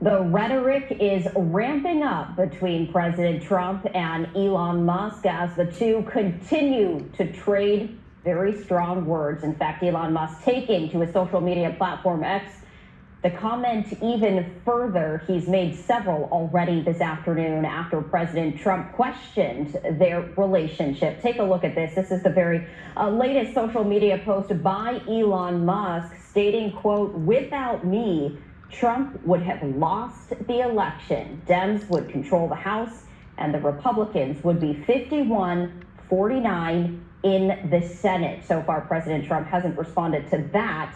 The rhetoric is ramping up between President Trump and Elon Musk as the two continue to trade very strong words. In fact, Elon Musk taking to his social media platform X the comment even further. He's made several already this afternoon after President Trump questioned their relationship. Take a look at this. This is the very latest social media post by Elon Musk stating, quote, "Without me, Trump would have lost the election. Dems would control the House and the Republicans would be 51-49 in the Senate." So far, President Trump hasn't responded to that.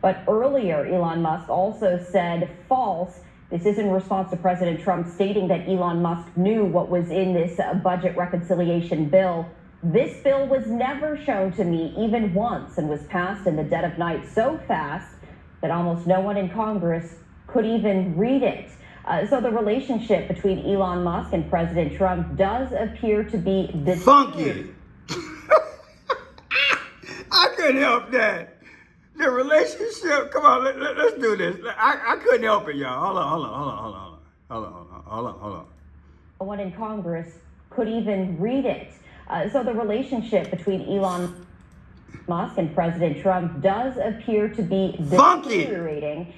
But earlier, Elon Musk also said false. This is in response to President Trump stating that Elon Musk knew what was in this budget reconciliation bill. "This bill was never shown to me even once and was passed in the dead of night so fast that almost no one in Congress could even read it." So the relationship between Elon Musk and President Trump does appear to be funky. I couldn't help that. The relationship, come on, let's do this. I couldn't help it, y'all. Hold on. No one in Congress could even read it. So the relationship between Elon Musk and President Trump does appear to be deteriorating.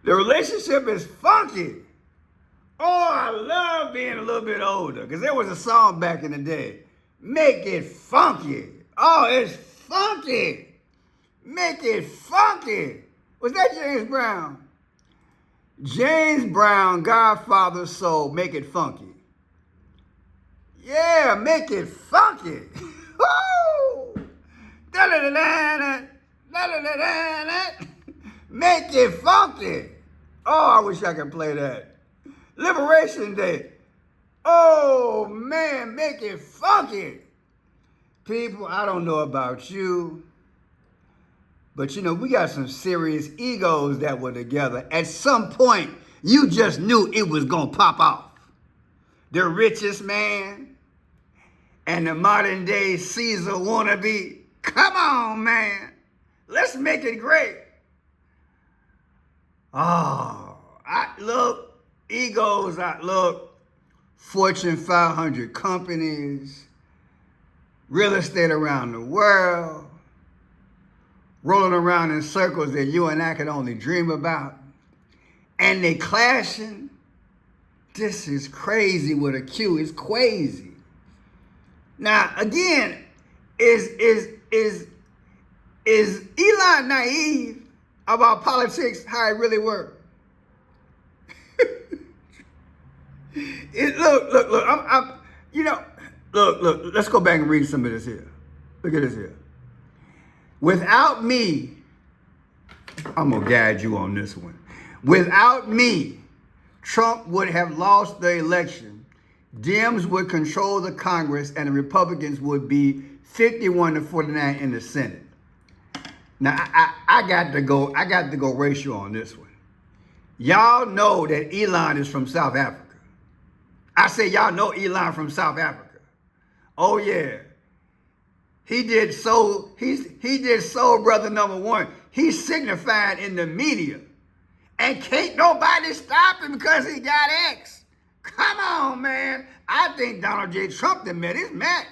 The relationship is funky. Oh, I love being a little bit older because there was a song back in the day. Make it funky. Oh, it's funky. Make it funky. Was that James Brown? James Brown, Godfather's Soul, Make It Funky. Yeah, make it funky. Woo! Make it funky. Oh, I wish I could play that. Liberation Day. Oh, man, make it funky. People, I don't know about you, but you know, we got some serious egos that were together. At some point, you just knew it was going to pop off. The richest man and the modern day Caesar wannabe. Come on, man. Let's make it great. Oh, egos, Fortune 500 companies, real estate around the world, rolling around in circles that you and I could only dream about. And they clashing. This is crazy with a Q. It's crazy. Now, again, is Elon naive about politics, how it really works? Look, let's go back and read some of this here. Look at this here. Without me, I'm going to guide you on this one. Without me, Trump would have lost the election. Dems would control the Congress and the Republicans would be 51-49 in the Senate. Now, I got to go racial on this one. Y'all know that Elon is from South Africa. I say y'all know Elon from South Africa. Oh yeah. He did Soul Brother #1. He signified in the media. And can't nobody stop him because he got X. Come on, man. I think Donald J. Trump done met his match.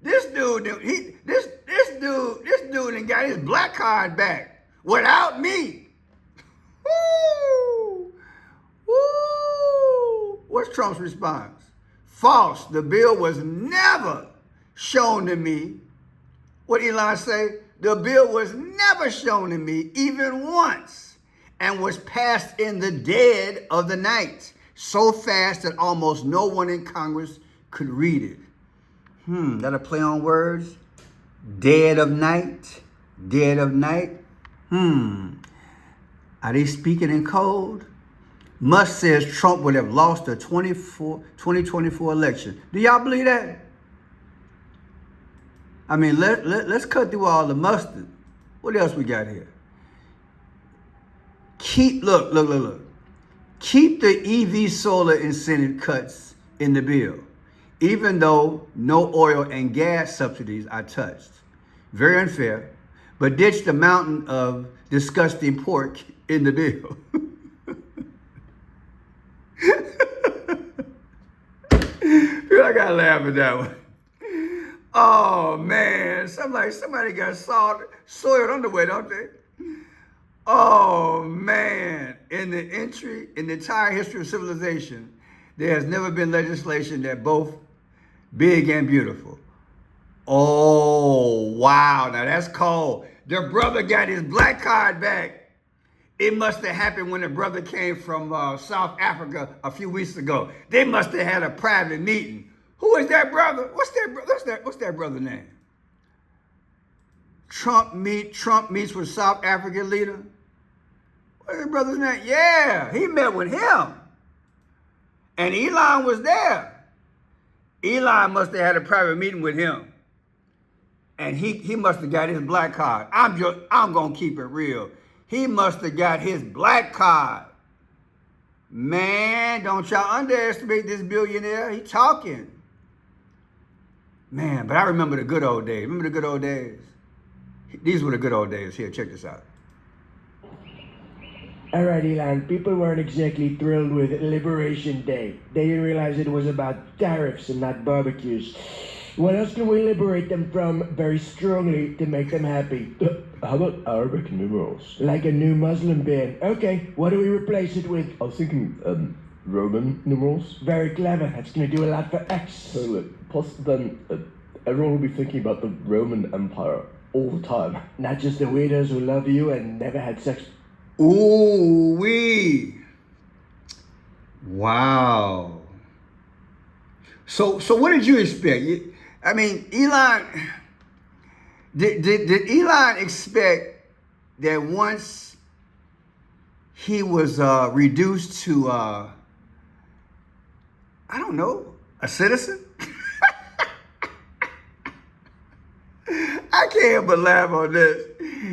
This dude done got his black card back without me. Woo! Woo! What's Trump's response? False. The bill was never shown to me. What Elon say? The bill was never shown to me even once and was passed in the dead of the night, so fast that almost no one in Congress could read it. That a play on words? Dead of night? Dead of night? Are they speaking in code? Musk says Trump would have lost the 2024 election. Do y'all believe that? I mean, let's cut through all the mustard. What else we got here? Look. Keep the EV solar incentive cuts in the bill, even though no oil and gas subsidies are touched. Very unfair, but ditch the mountain of disgusting pork in the bill. I laugh at that one. Oh man, somebody got soiled underwear, don't they? Oh man, in the entire history of civilization, there has never been legislation that both big and beautiful. Oh wow, now that's cold. The brother got his black card back. It must have happened when the brother came from South Africa a few weeks ago. They must have had a private meeting. Who is that brother? What's that brother name? Trump meets with South African leader. What's that brother's name? Yeah, he met with him. And Elon was there. Elon must have had a private meeting with him. And he must have got his black card. I'm gonna keep it real. He must have got his black card. Man, don't y'all underestimate this billionaire. He talking. Man, but I remember the good old days. Remember the good old days? These were the good old days. Here, check this out. All right, Elon, people weren't exactly thrilled with Liberation Day. They didn't realize it was about tariffs and not barbecues. What else can we liberate them from very strongly to make them happy? How about Arabic numerals? Like a new Muslim ban. Okay, what do we replace it with? I was thinking Roman numerals. Very clever. That's going to do a lot for X. Totally. Plus, then everyone will be thinking about the Roman Empire all the time. Not just the weirdos who love you and never had sex. Ooh wee! Wow. So what did you expect? I mean, Elon. Did Elon expect that once he was reduced to I don't know, a citizen? I can't but laugh on this.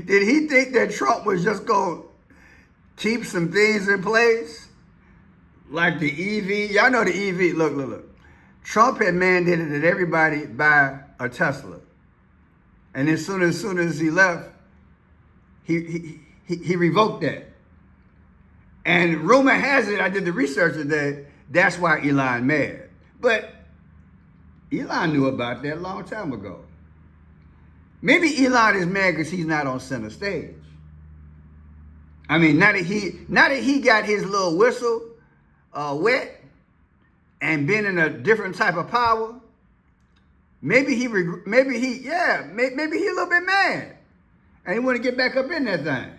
Did he think that Trump was just going to keep some things in place? Like the EV? Y'all know the EV. Look. Trump had mandated that everybody buy a Tesla. And as soon as he left, he revoked that. And rumor has it, I did the research today, that's why Elon mad. But Elon knew about that a long time ago. Maybe Elon is mad because he's not on center stage. I mean, now that he got his little whistle wet and been in a different type of power, maybe he a little bit mad, and he want to get back up in that thing.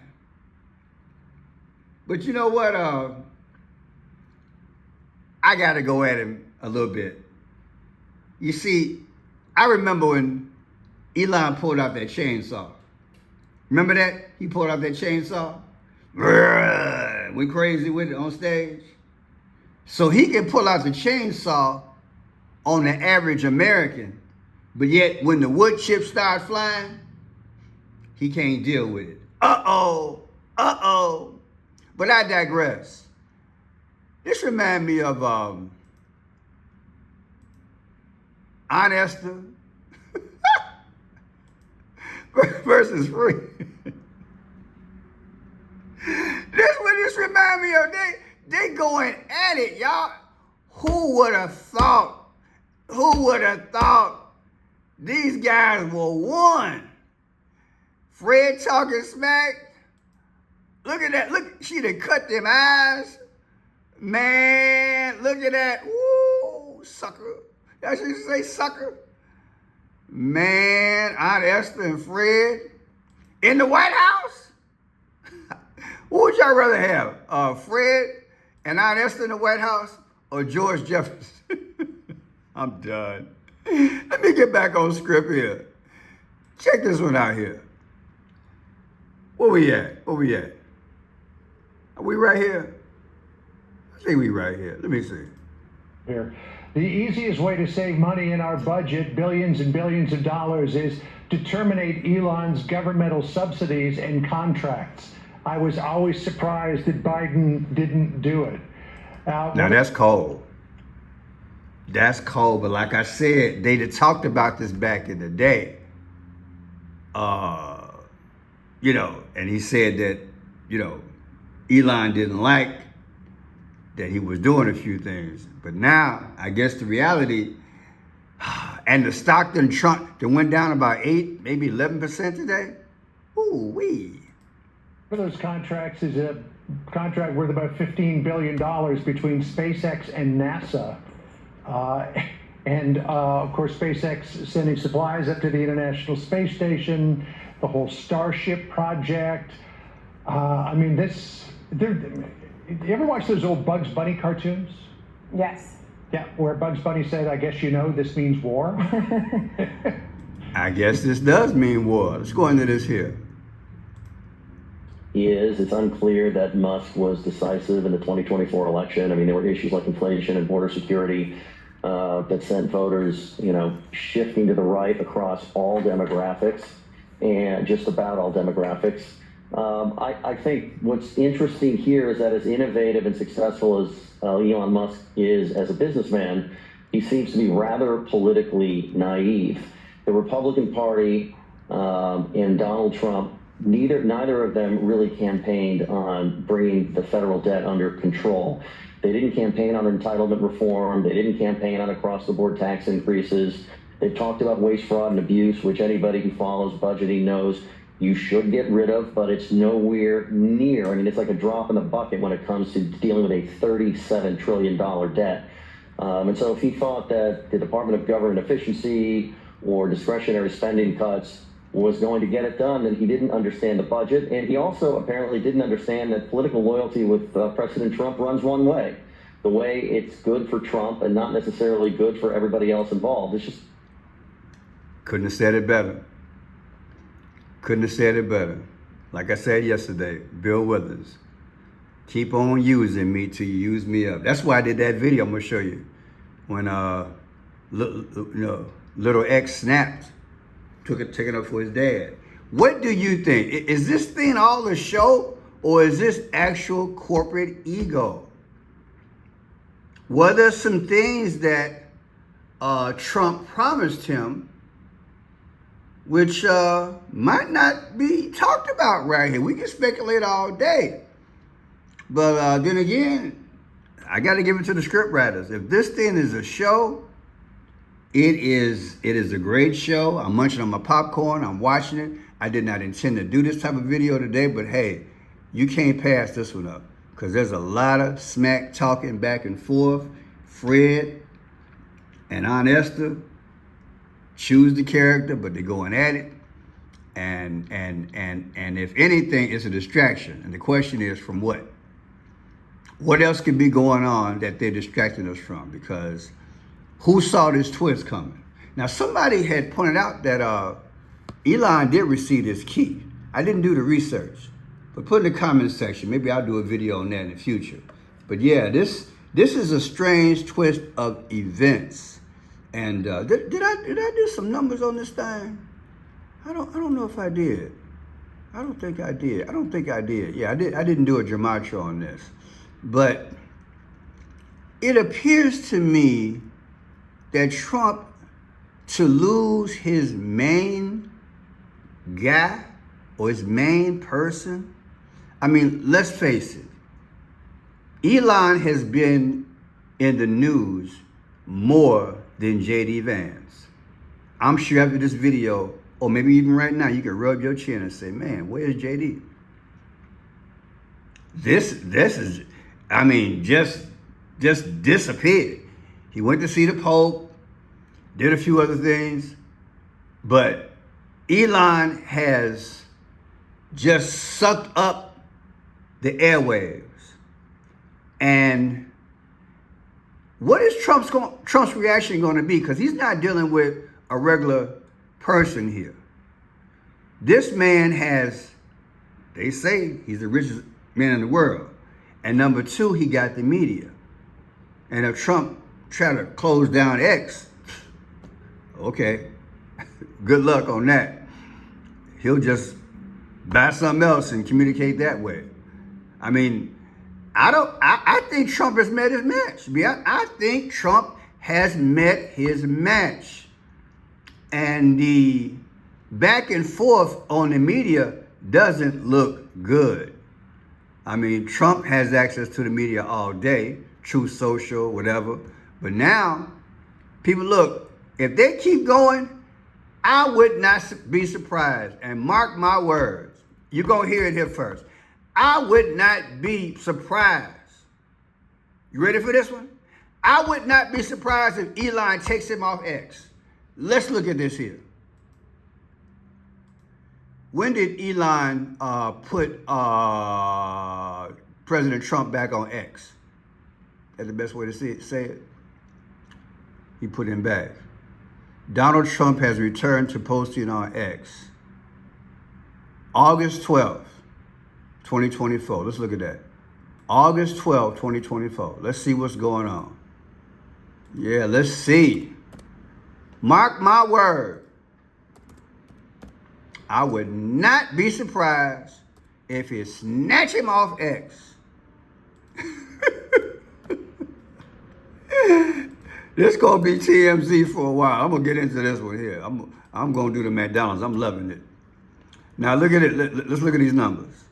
But you know what? I got to go at him a little bit. You see, I remember when Elon pulled out that chainsaw. Remember that? He pulled out that chainsaw. Went crazy with it on stage. So he can pull out the chainsaw on the average American, but yet when the wood chips start flying, he can't deal with it. Uh-oh. But I digress. This reminds me of Aunt Ester versus Fred. That's what this reminds me of. They going at it, y'all. Who would have thought these guys were one? Fred talking smack. Look at that. Look, she done cut them eyes. Man, look at that. Woo, sucker. Y'all should say sucker. Man, Aunt Esther and Fred in the White House? What would y'all rather have? Fred and Aunt Esther in the White House or George Jefferson? I'm done. Let me get back on script here. Check this one out here. Where we at? Are we right here? I think we right here. Let me see. Here. The easiest way to save money in our budget, billions and billions of dollars, is to terminate Elon's governmental subsidies and contracts. I was always surprised that Biden didn't do it. Now that's cold. That's cold, but like I said, they talked about this back in the day. And he said that, Elon didn't like that he was doing a few things. But now, I guess the reality, And the stock done Trump that went down about 8, maybe 11% today. Ooh wee. One of those contracts is a contract worth about $15 billion between SpaceX and NASA. Of course, SpaceX sending supplies up to the International Space Station, the whole Starship project. You ever watch those old Bugs Bunny cartoons? Yes. Yeah, where Bugs Bunny said, I guess you know this means war. I guess this does mean war. Let's go into this here. It's unclear that Musk was decisive in the 2024 election. I mean, there were issues like inflation and border security that sent voters, shifting to the right across all demographics and just about all demographics. I think what's interesting here is that as innovative and successful as Elon Musk is as a businessman, he seems to be rather politically naive. The Republican Party and Donald Trump, neither of them really campaigned on bringing the federal debt under control. They didn't campaign on entitlement reform. They didn't campaign on across-the-board tax increases. They've talked about waste, fraud, and abuse, which anybody who follows budgeting knows you should get rid of, but it's nowhere near. I mean, it's like a drop in the bucket when it comes to dealing with a $37 trillion debt. And so if he thought that the Department of Government Efficiency or discretionary spending cuts was going to get it done, then he didn't understand the budget. And he also apparently didn't understand that political loyalty with President Trump runs one way. The way it's good for Trump and not necessarily good for everybody else involved. It's just... Couldn't have said it better. Couldn't have said it better. Like I said yesterday, Bill Withers, keep on using me till you use me up. That's why I did that video I'm going to show you. When little X snapped, took it up for his dad. What do you think? Is this thing all a show, or is this actual corporate ego? Were there some things that Trump promised him which might not be talked about right here? We can speculate all day. But then again, I got to give it to the script writers. If this thing is a show, it is a great show. I'm munching on my popcorn. I'm watching it. I did not intend to do this type of video today, but hey, you can't pass this one up because there's a lot of smack talking back and forth. Fred and Aunt Ester choose the character, but they're going at it. And if anything, it's a distraction. And the question is, from what? What else could be going on that they're distracting us from? Because who saw this twist coming? Now, somebody had pointed out that Elon did receive his key. I didn't do the research, but put in the comment section. Maybe I'll do a video on that in the future. But yeah, this is a strange twist of events. And did I do some numbers on this thing? I don't know if I did. I don't think I did. Yeah, I didn't do a gematria on this. But it appears to me that Trump, to lose his main guy or his main person, I mean, let's face it, Elon has been in the news more than J.D. Vance. I'm sure after this video, or maybe even right now, you can rub your chin and say, man, where's J.D.? This is, I mean, just disappeared. He went to see the Pope, did a few other things, but Elon has just sucked up the airwaves. And what is Trump's reaction going to be? Because he's not dealing with a regular person here. This man has, they say he's the richest man in the world. And number two, he got the media. And if Trump try to close down X, okay, good luck on that. He'll just buy something else and communicate that way. I mean, I think Trump has met his match. I think Trump has met his match. And the back and forth on the media doesn't look good. I mean, Trump has access to the media all day, Truth Social, whatever. But now, people look, If they keep going, I would not be surprised. And mark my words, you're going to hear it here first. I would not be surprised. You ready for this one? I would not be surprised if Elon takes him off X. Let's look at this here. When did Elon put President Trump back on X? That's the best way to say it. He put him back. Donald Trump has returned to posting on X. August 12th, 2024. Let's look at that. August 12th, 2024. Let's see what's going on. Yeah, let's see. Mark my word. I would not be surprised if he snatch him off X. This gonna be TMZ for a while. I'm gonna get into this one here. I'm gonna do the McDonald's. I'm loving it. Now look at it. Let's look at these numbers.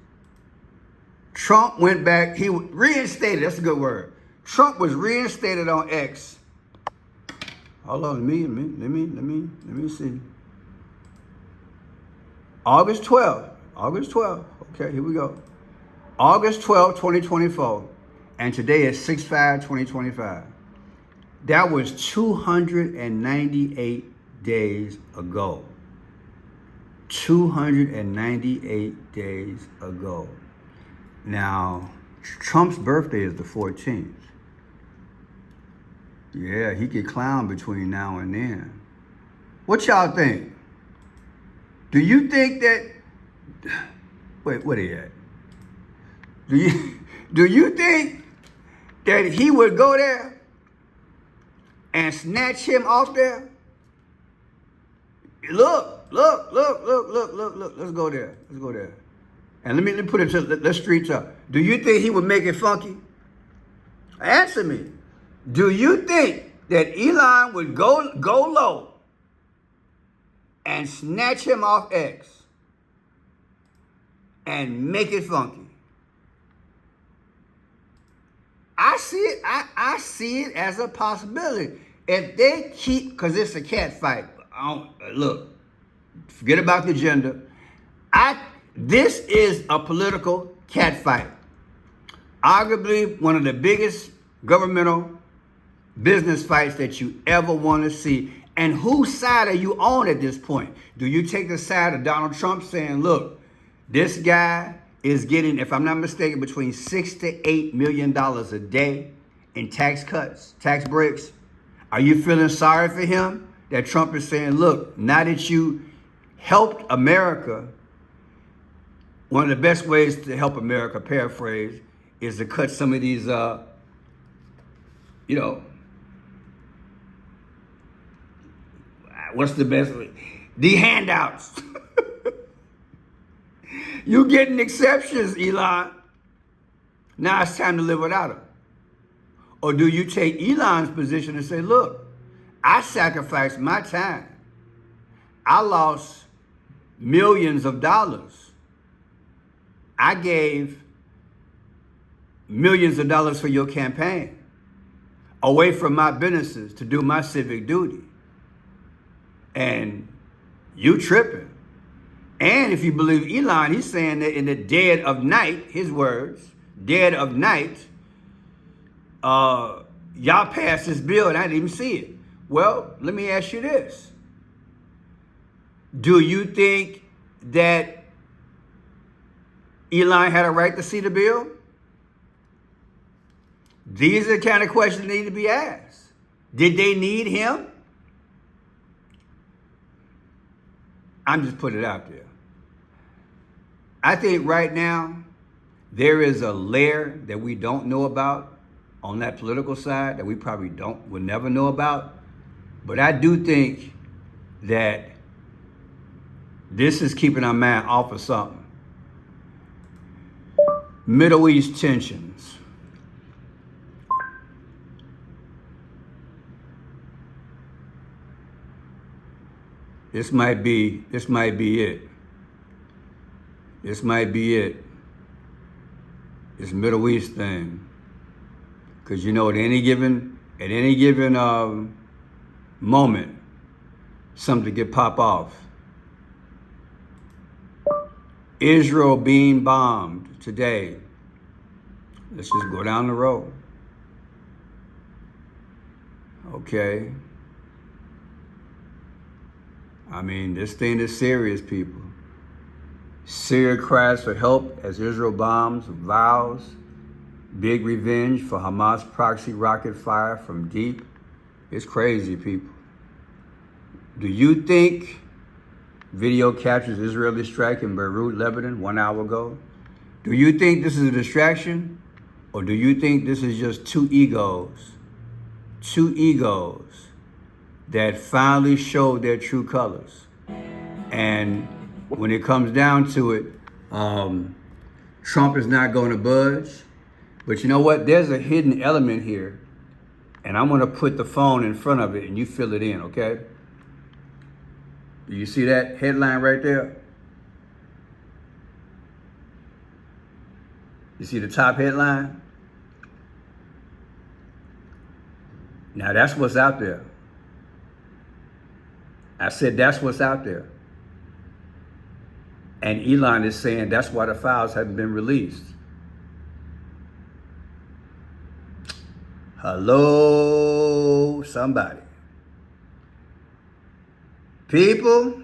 Trump went back. He reinstated. That's a good word. Trump was reinstated on X. Hold on. Let me see. August 12th. August 12th. Okay, here we go. August 12th, 2024. And today is 6/5/2025. That was 298 days ago. 298 days ago. Now, Trump's birthday is the 14th. Yeah, he could clown between now and then. What y'all think? Do you think that... Wait, what are you at? Do you think that he would go there and snatch him off there? Look. Let's go there. And let me put it to the streets up. Do you think he would make it funky? Answer me. Do you think that Elon would go low and snatch him off X and make it funky? I see it. I see it as a possibility. If they keep, because it's a cat fight. Look, forget about the agenda. This is a political cat fight. Arguably one of the biggest governmental business fights that you ever want to see. And whose side are you on at this point? Do you take the side of Donald Trump saying, look, this guy is getting, if I'm not mistaken, between $6 to $8 million a day in tax cuts, tax breaks? Are you feeling sorry for him? That Trump is saying, look, now that you helped America, one of the best ways to help America, paraphrase, is to cut some of these, what's the best way? The handouts. You getting exceptions, Elon. Now it's time to live without them. Or do you take Elon's position and say, look, I sacrificed my time. I lost millions of dollars. I gave millions of dollars for your campaign away from my businesses to do my civic duty. And you tripping. And if you believe Elon, he's saying that in the dead of night, his words, dead of night, y'all passed this bill and I didn't even see it. Well, let me ask you this. Do you think that Elon had a right to see the bill? These are the kind of questions that need to be asked. Did they need him? I'm just putting it out there. I think right now, there is a layer that we don't know about on that political side that we probably will never know about. But I do think that this is keeping our mind off of something. Middle East tensions. This might be it. This might be it. This Middle East thing. Because at any given moment, something to get pop off. Israel being bombed today. Let's just go down the road. Okay. I mean, this thing is serious, people. Syria cries for help as Israel bombs, vows big revenge for Hamas proxy rocket fire from deep. It's crazy, people. Do you think video captures Israeli strike in Beirut, Lebanon 1 hour ago? Do you think this is a distraction? Or do you think this is just two egos that finally showed their true colors? And when it comes down to it, Trump is not going to budge. But you know what? There's a hidden element here. And I'm going to put the phone in front of it and you fill it in, okay? Do you see that headline right there? You see the top headline? Now that's what's out there. I said that's what's out there. And Elon is saying that's why the files haven't been released. Hello, somebody. People.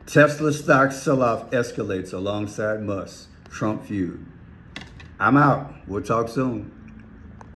Tesla stock sell-off escalates alongside Musk, Trump feud. I'm out. We'll talk soon.